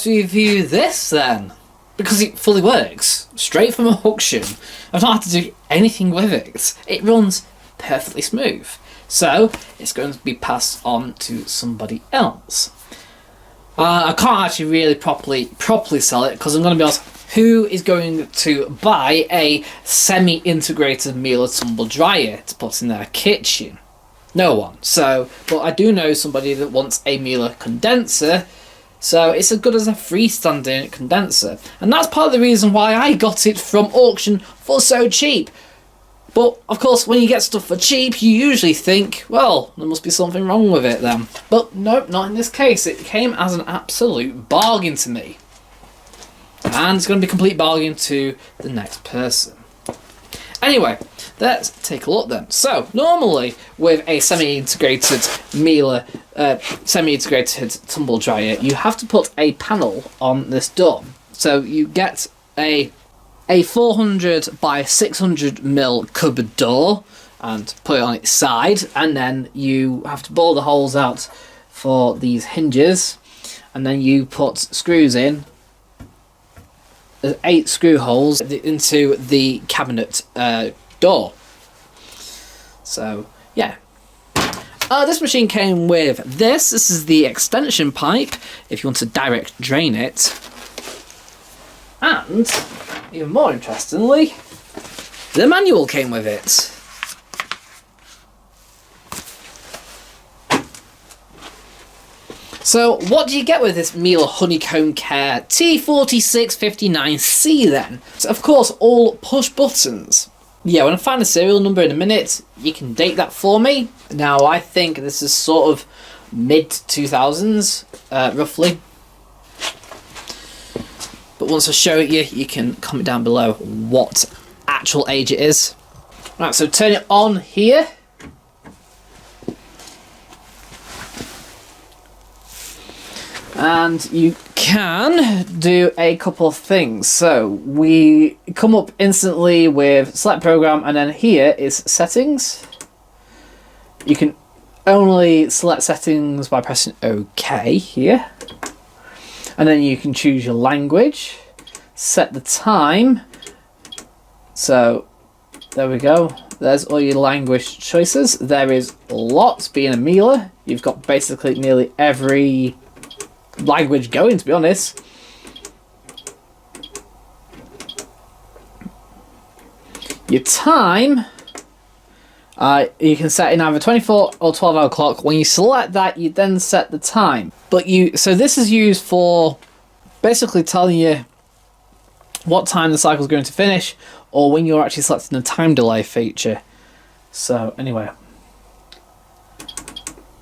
to review this then, because it fully works, straight from auction. I've not had to do anything with it. It runs perfectly smooth. So it's going to be passed on to somebody else. I can't actually really properly sell it, because I'm going to be honest, who is going to buy a semi-integrated Miele tumble dryer to put in their kitchen? No one. So, but I do know somebody that wants a Miele condenser, so it's as good as a freestanding condenser. And that's part of the reason why I got it from auction for so cheap. But, of course, when you get stuff for cheap, you usually think, well, there must be something wrong with it then. But no, not in this case. It came as an absolute bargain to me. And it's going to be a complete bargain to the next person. Anyway, let's take a look then. So, normally, with a semi-integrated Miele, semi-integrated tumble dryer, you have to put a panel on this door. So, you get a 400 by 600 mil cupboard door and put it on its side, and then you have to bore the holes out for these hinges, and then you put screws in. There's 8 screw holes into the cabinet door. So yeah, this machine came with this. This is the extension pipe if you want to direct drain it. And, even more interestingly, the manual came with it. So, what do you get with this Miele Honeycombe Care T4659C then? So, of course, all push buttons. Yeah, when I find the serial number in a minute, you can date that for me. Now, I think this is sort of mid-2000s, roughly. But once I show it you, you can comment down below what actual age it is. Right, so turn it on here. And you can do a couple of things. So we come up instantly with select program, and then here is settings. You can only select settings by pressing OK here. And then you can choose your language, set the time. So there we go. There's all your language choices. There is lots. Being a Miele, you've got basically nearly every language going, to be honest. Your time, you can set in either 24 or 12-hour clock. When you select that, you then set the time. So this is used for basically telling you what time the cycle is going to finish, or when you're actually selecting the time delay feature. So anyway,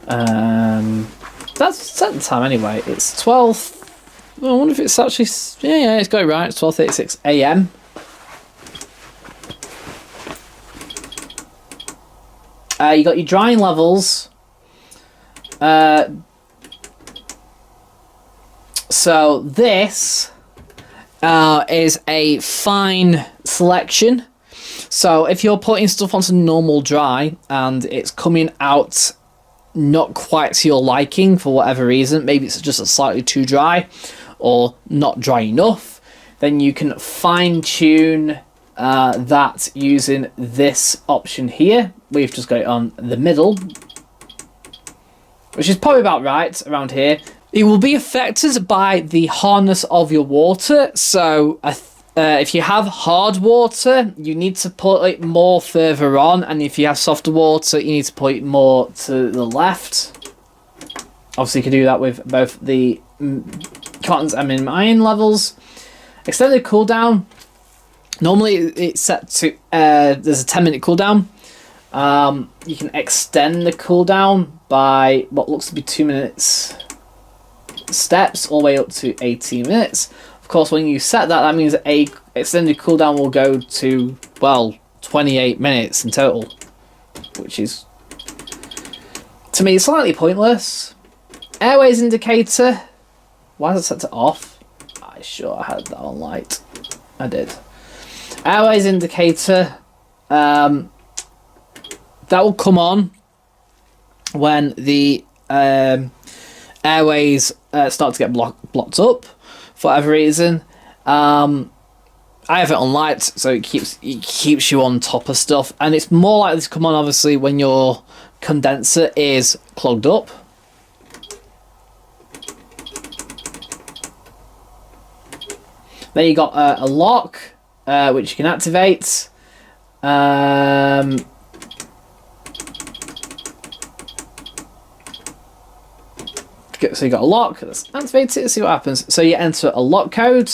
that's set the time anyway. It's 12. I wonder if it's actually, yeah, it's going right. It's 12:36 AM. You got your drying levels. So this is a fine selection. So if you're putting stuff onto normal dry and it's coming out not quite to your liking for whatever reason, maybe it's just a slightly too dry or not dry enough, then you can fine tune that using this option here. We've just got it on the middle, which is probably about right around here. It will be affected by the hardness of your water. So if you have hard water, you need to put it more further on, and if you have softer water, you need to put it more to the left. Obviously, you can do that with both the cottons and minimum iron levels. Extended cooldown. Normally, it's set to there's a 10-minute cooldown. You can extend the cooldown by what looks to be 2 minutes steps all the way up to 18 minutes. Of course, when you set that, that means a extended cooldown will go to, well, 28 minutes in total, which is, to me, slightly pointless. Airways indicator. Why is it set to off? I sure had that on light. I did. Airways indicator. That will come on when the airways start to get blocked up for whatever reason. I have it on light, so it keeps you on top of stuff, and it's more likely to come on obviously when your condenser is clogged up. Then you got a lock, which you can activate. So you got a lock. Let's activate it. See what happens. So you enter a lock code.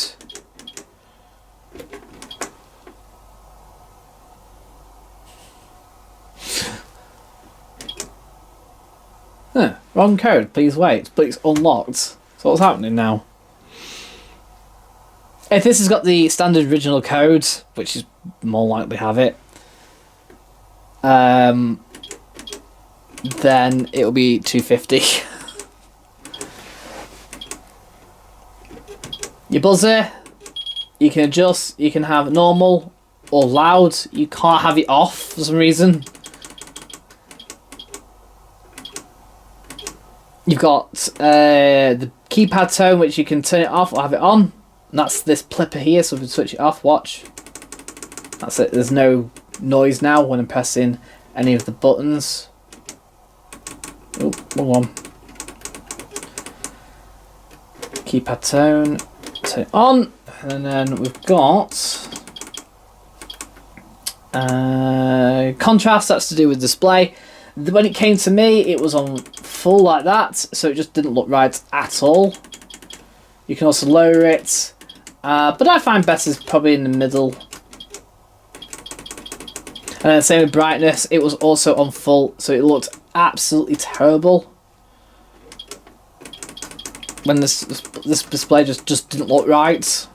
Wrong code, please wait. But it's unlocked. So what's happening now? If this has got the standard original code, which is more likely have it, then it'll be 250. Your buzzer, you can adjust. You can have normal or loud. You can't have it off for some reason. You've got the keypad tone, which you can turn it off or have it on. And that's this plipper here, so we can switch it off. Watch. That's it. There's no noise now when I'm pressing any of the buttons. Oh, wrong one. Keypad tone. Turn it on. And then we've got contrast. That's to do with display. When it came to me, it was on full like that, so it just didn't look right at all. You can also lower it, but I find best is probably in the middle. And then same with brightness, it was also on full, so it looked absolutely terrible. When this display just didn't look right.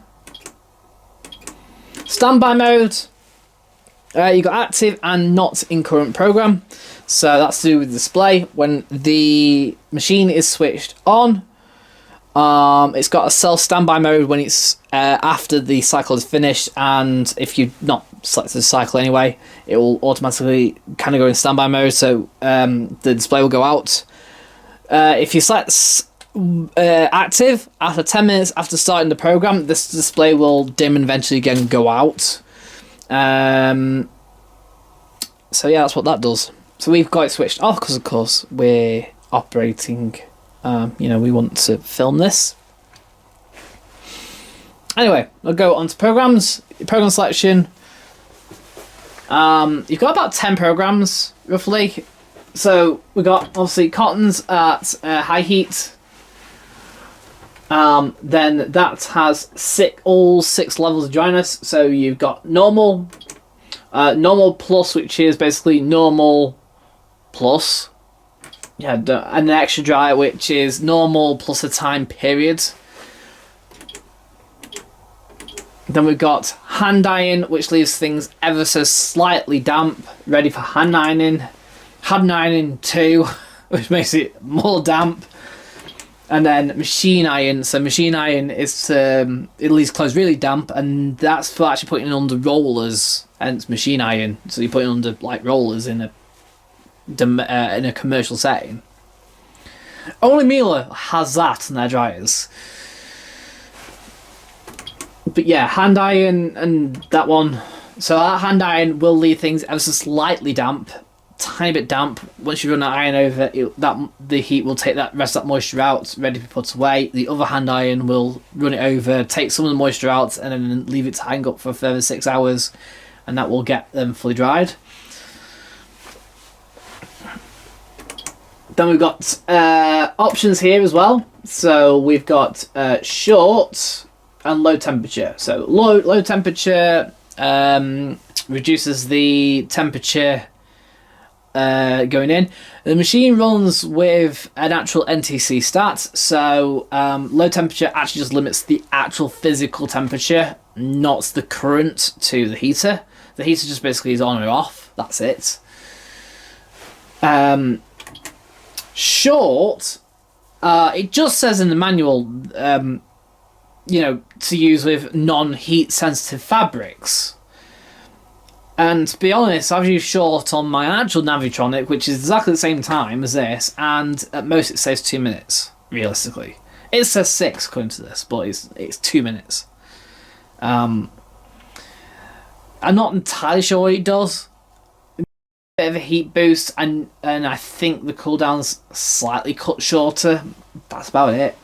Standby mode. You got active and not in current program. So that's to do with display. When the machine is switched on, it's got a self standby mode when it's after the cycle is finished, and if you've not selected the cycle anyway, it will automatically kind of go in standby mode, so the display will go out. If you select active, after 10 minutes after starting the program, this display will dim and eventually again go out. So yeah, that's what that does. So we've got it switched off because, of course, we're operating. We want to film this. Anyway, I'll go on to programs. Program selection. You've got about 10 programs roughly. So we got obviously cottons at high heat. Then that has all six levels of dryness. So you've got normal, normal plus, which is basically normal plus, and an extra dry, which is normal plus a time period. Then we've got hand iron, which leaves things ever so slightly damp, ready for hand ironing. Hand ironing 2, which makes it more damp. And then machine iron. So machine iron is it leaves clothes really damp, and that's for actually putting it under rollers. Hence machine iron. So you put it under like rollers in a commercial setting. Only Miele has that in their dryers. But yeah, hand iron and that one. So that hand iron will leave things ever so slightly damp, tiny bit damp. Once you run that iron over, the heat will take that rest of that moisture out, ready to be put away. The other hand iron will run it over, take some of the moisture out, and then leave it to hang up for a further 6 hours, and that will get them fully dried. Then we've got options here as well. So we've got short and low temperature. So low temperature reduces the temperature going in. The machine runs with a natural NTC stat, so low temperature actually just limits the actual physical temperature, not the current to the heater. The heater just basically is on or off, that's it. Short, it just says in the manual, to use with non-heat sensitive fabrics. And to be honest, I've used short on my actual Navitronic, which is exactly the same time as this, and at most it saves 2 minutes. realistically. It says 6 according to this, but it's 2 minutes. I'm not entirely sure what it does. Bit of a heat boost, and I think the cooldown's slightly cut shorter. That's about it.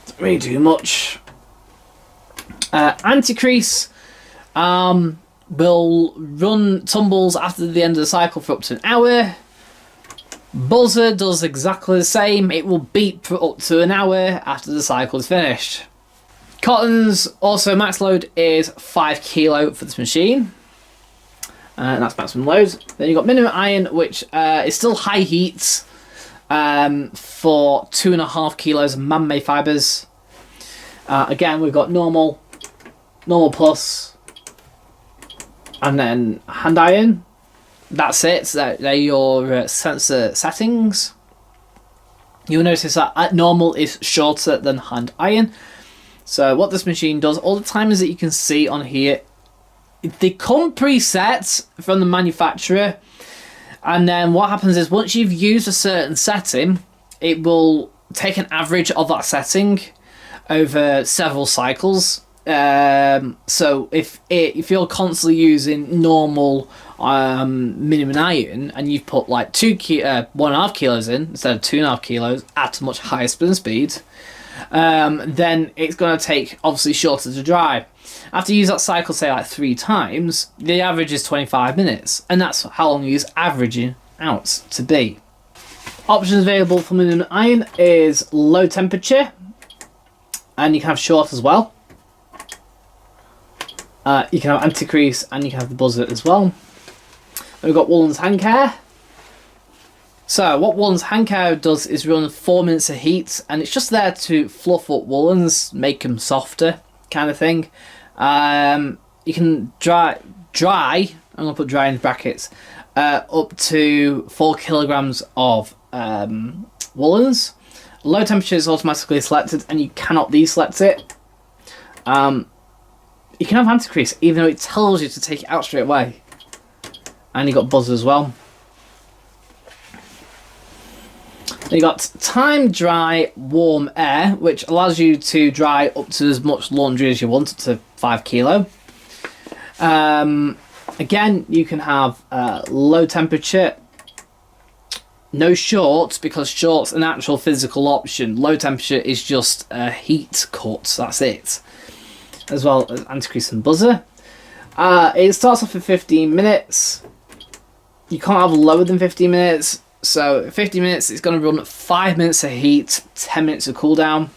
Doesn't really do much. Anti-crease will run tumbles after the end of the cycle for up to an hour. Buzzer does exactly the same. It will beep for up to an hour after the cycle is finished. Cottons, also max load is 5 kilo for this machine. And that's maximum load. Then you've got minimum iron, which is still high heat for 2.5 kilos of man-made fibres. Again, we've got normal plus, and then hand iron. That's it. So they're your sensor settings. You'll notice that at normal is shorter than hand iron. So what this machine does all the time is that you can see on here, they come preset from the manufacturer, and then what happens is once you've used a certain setting, it will take an average of that setting over several cycles. So if you're constantly using normal minimum iron, and you've put like 1.5 kilos in instead of 2.5 kilos at a much higher spin speed, then it's going to take obviously shorter to dry. After you use that cycle, say like 3 times, the average is 25 minutes, and that's how long you're averaging out to be. Options available for minimum iron is low temperature, and you can have short as well. You can have anti-crease, and you can have the buzzer as well. Then we've got Woolen's hand care. So what Woolen's hand care does is run 4 minutes of heat, and it's just there to fluff up woolens, make them softer, kind of thing. You can dry. I'm gonna put dry in brackets. Up to 4 kilograms of woolens. Low temperature is automatically selected, and you cannot deselect it. You can have anti-crease, even though it tells you to take it out straight away. And you got buzzer as well. Then you got time dry warm air, which allows you to dry up to as much laundry as you want, up to 5 kilo. Again, you can have low temperature. No shorts, because shorts an actual physical option. Low temperature is just a heat cut, that's it. As well as anti-crease and buzzer. It starts off at 15 minutes. You can't have lower than 15 minutes. So 50 minutes, it's going to run 5 minutes of heat, 10 minutes of cooldown.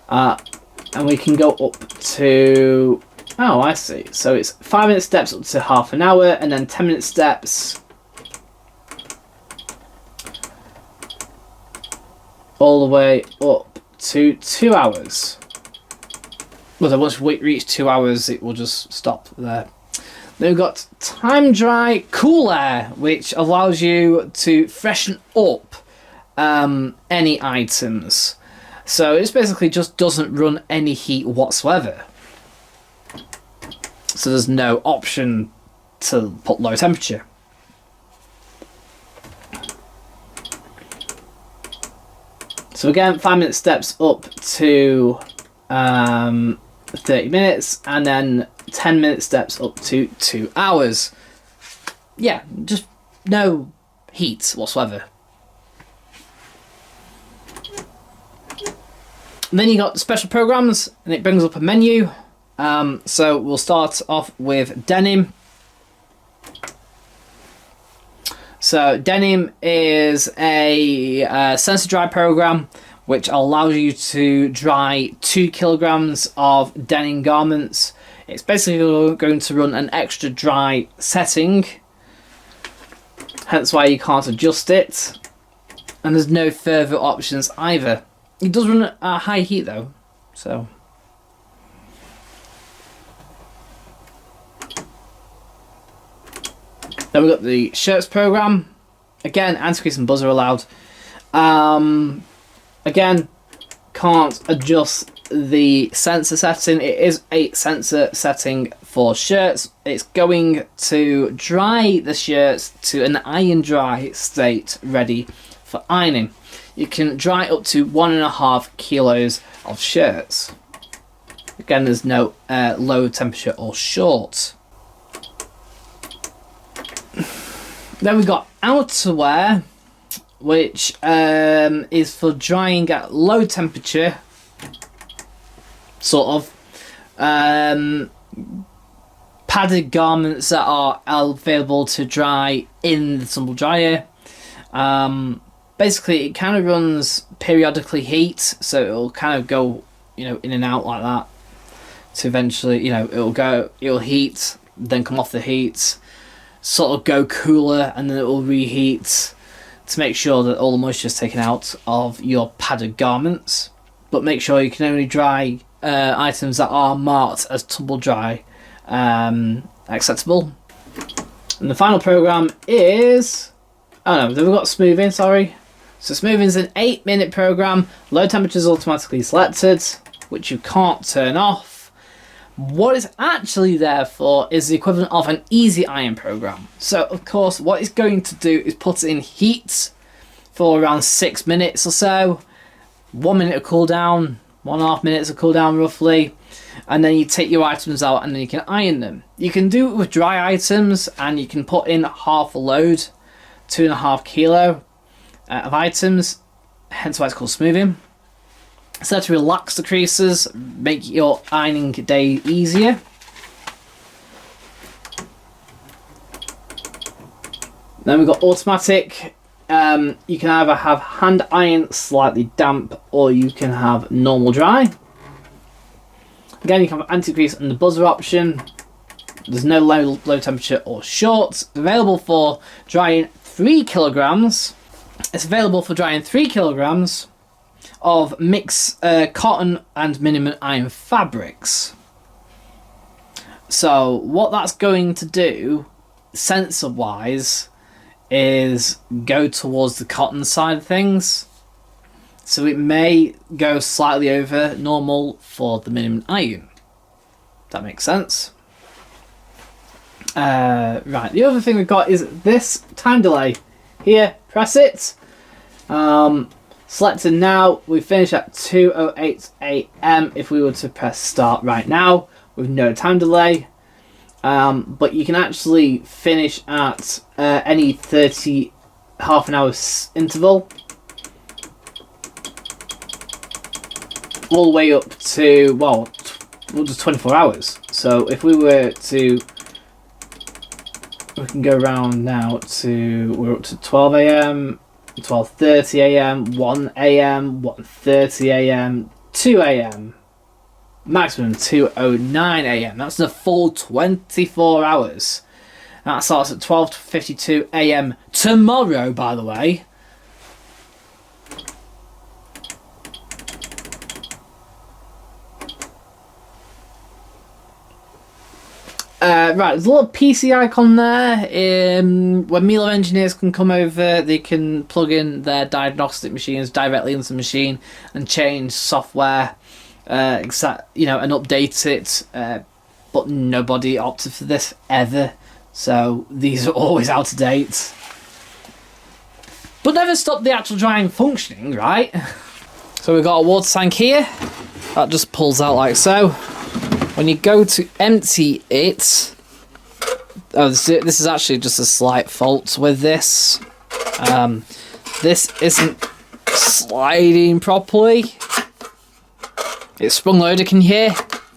And we can go up to... Oh, I see. So it's 5 minute steps up to half an hour, and then 10 minute steps all the way up to 2 hours. Well, once we reach 2 hours, it will just stop there. Then we've got time dry cool air, which allows you to freshen up any items. So it's basically just doesn't run any heat whatsoever. So there's no option to put low temperature. So again, 5 minute steps up to 30 minutes, and then 10 minute steps up to 2 hours. Yeah, just no heat whatsoever. And then you got special programs, and it brings up a menu. So we'll start off with denim. So denim is a sensor dry program which allows you to dry 2 kilograms of denim garments. It's basically going to run an extra dry setting, hence why you can't adjust it. And there's no further options either. It does run at high heat though, so. Then we've got the shirts program. Again, anti-crease and buzzer allowed. Again, can't adjust the sensor setting. It is a sensor setting for shirts. It's going to dry the shirts to an iron dry state ready for ironing. You can dry up to 1.5 kilos of shirts. Again, there's no low temperature or short. Then we've got outerwear, which is for drying at low temperature, sort of. Padded garments that are available to dry in the tumble dryer. Basically, it kind of runs periodically heat, so it'll kind of go, you know, in and out like that. To eventually, you know, it'll heat, then come off the heat, sort of go cooler, and then it will reheat to make sure that all the moisture is taken out of your padded garments. But make sure you can only dry items that are marked as tumble dry acceptable. And the final program is, oh no, we've got smoothing, sorry. So smoothing is an 8-minute program. Low temperature is automatically selected, which you can't turn off. What it's actually there for is the equivalent of an easy iron program. So of course what it's going to do is put it in heat for around 6 minutes or so. 1 minute of cool down, 1.5 minutes of cool down roughly, and then you take your items out and then you can iron them. You can do it with dry items, and you can put in half a load, 2.5 kilo of items, hence why it's called smoothing. So to relax the creases, make your ironing day easier. Then we've got automatic. You can either have hand iron slightly damp, or you can have normal dry. Again, you can have anti-grease and the buzzer option. There's no low temperature or short. It's available for drying 3 kilograms. It's available for drying 3 kilograms of mixed cotton and minimum iron fabrics. So what that's going to do, sensor wise, is go towards the cotton side of things. So it may go slightly over normal for the minimum iron. That makes sense. Right, the other thing we've got is this time delay. Here, press it. Selected now, we finish at 2:08 AM if we were to press start right now with no time delay. But you can actually finish at any half an hour interval, all the way up to, well, just 24 hours. So if we were to, we can go around now to, we're up to 12 AM, 12:30 AM, 1 AM, 1:30 AM, 2 AM. Maximum 2:09 AM. That's the full 24 hours. That starts at 12:52 AM tomorrow, by the way. Right, there's a little PC icon there. When Miele engineers can come over, they can plug in their diagnostic machines directly into the machine and change software, and update it. But nobody opted for this ever, so these are always out of date. But never stop the actual drying functioning, right? So we've got a water tank here that just pulls out like so. When you go to empty it, this is actually just a slight fault with this. This isn't sliding properly. It's sprung loaded, can you hear?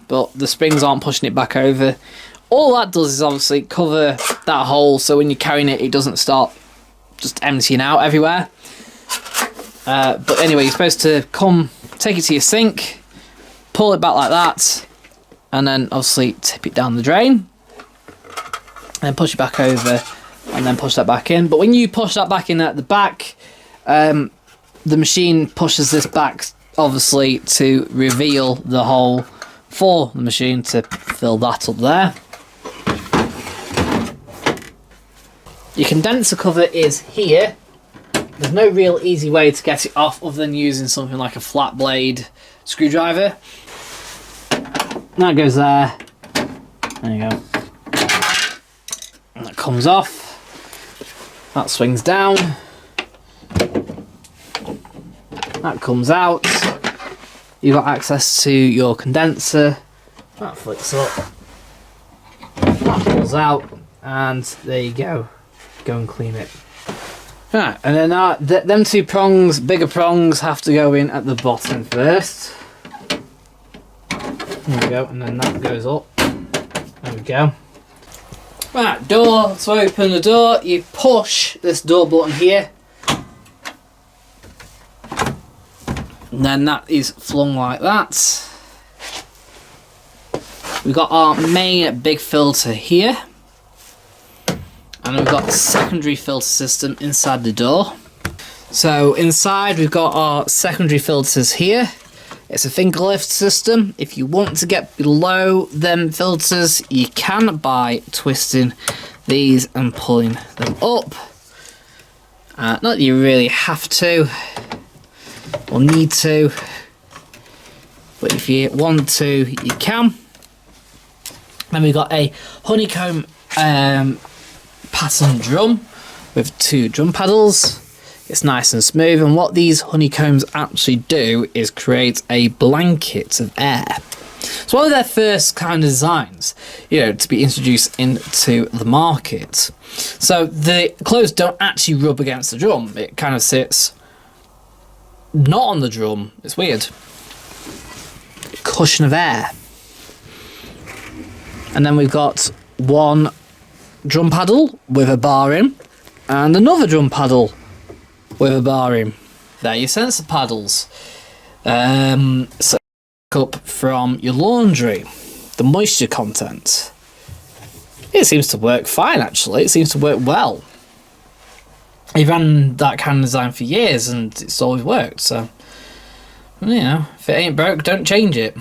But the springs aren't pushing it back over. All that does is obviously cover that hole, so when you're carrying it, it doesn't start just emptying out everywhere. But anyway, you're supposed to take it to your sink, pull it back like that, and then obviously tip it down the drain, and then push it back over, and then push that back in. But when you push that back in at the back, the machine pushes this back, obviously, to reveal the hole for the machine to fill that up there. Your condenser cover is here. There's no real easy way to get it off other than using something like a flat blade screwdriver. That goes there. There you go. And that comes off. That swings down. That comes out. You've got access to your condenser. That flicks up. That pulls out, and there you go. Go and clean it. Right, and then them two prongs, bigger prongs, have to go in at the bottom first. There we go, and then that goes up. There we go. Right, door. To open the door, you push this door button here. And then that is flung like that. We've got our main big filter here. And we've got a secondary filter system inside the door. So inside we've got our secondary filters here. It's a finger lift system. If you want to get below them filters, you can by twisting these and pulling them up. Not that you really have to or need to, but if you want to, you can. Then we've got a honeycomb pattern drum with 2 drum paddles. It's nice and smooth, and what these honeycombs actually do is create a blanket of air. It's one of their first kind of designs, you know, to be introduced into the market. So the clothes don't actually rub against the drum. It kind of sits not on the drum. It's weird. Cushion of air. And then we've got one drum paddle with a bar in, and another drum paddle with a bar in. They're your sensor paddles. So up from your laundry, the moisture content. It seems to work fine, actually. It seems to work well. I've ran that kind of design for years and it's always worked, so you know, if it ain't broke, don't change it.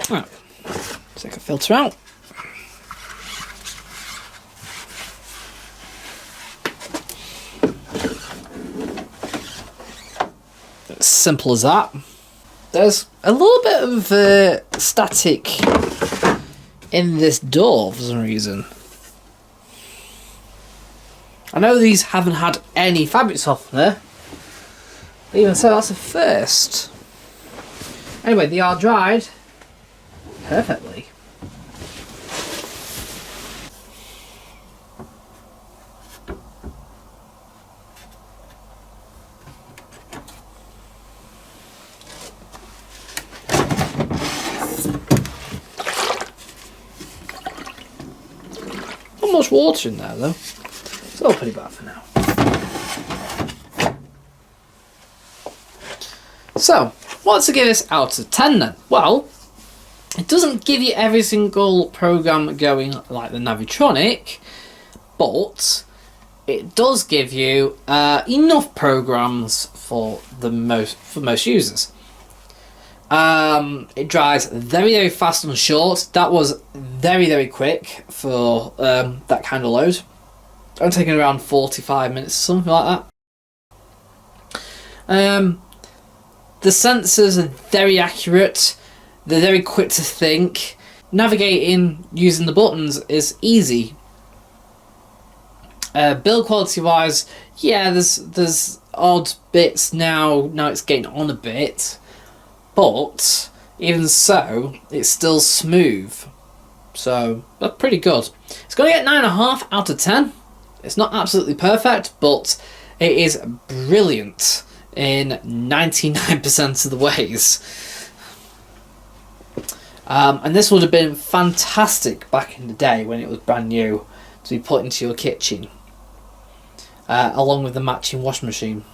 Right, take a filter out. As simple as that. There's a little bit of static in this door for some reason. I know these haven't had any fabric softener, but even so, that's a first. Anyway, they are dried perfectly. Not much water in there though. It's all pretty bad for now. So, what's to give this out of 10 then? Well, it doesn't give you every single program going like the Navitronic, but it does give you enough programs for most users. It dries very, very fast and short. That was very, very quick for that kind of load. I'm taking around 45 minutes, something like that. The sensors are very accurate. They're very quick to think. Navigating using the buttons is easy. Build quality wise, yeah, there's odd bits now. Now it's getting on a bit, but even so, it's still smooth. So that's pretty good. It's going to get 9.5 out of 10. It's not absolutely perfect, but it is brilliant in 99% of the ways. And this would have been fantastic back in the day when it was brand new to be put into your kitchen, along with the matching washing machine,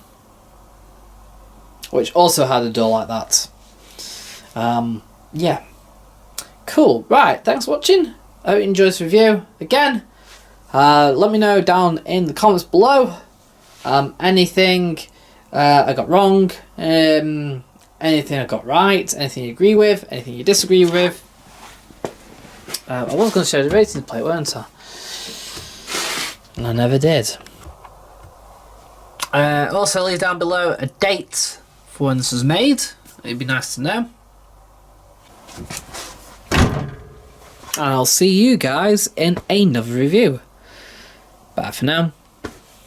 which also had a door like that. Yeah, cool. Right, thanks for watching. I hope you enjoyed this review. Again, let me know down in the comments below anything I got wrong, anything I got right, anything you agree with, anything you disagree with. I was going to show the rating plate, weren't I? And I never did. Also leave down below a date for when this was made. It'd be nice to know. And I'll see you guys in another review. Bye for now.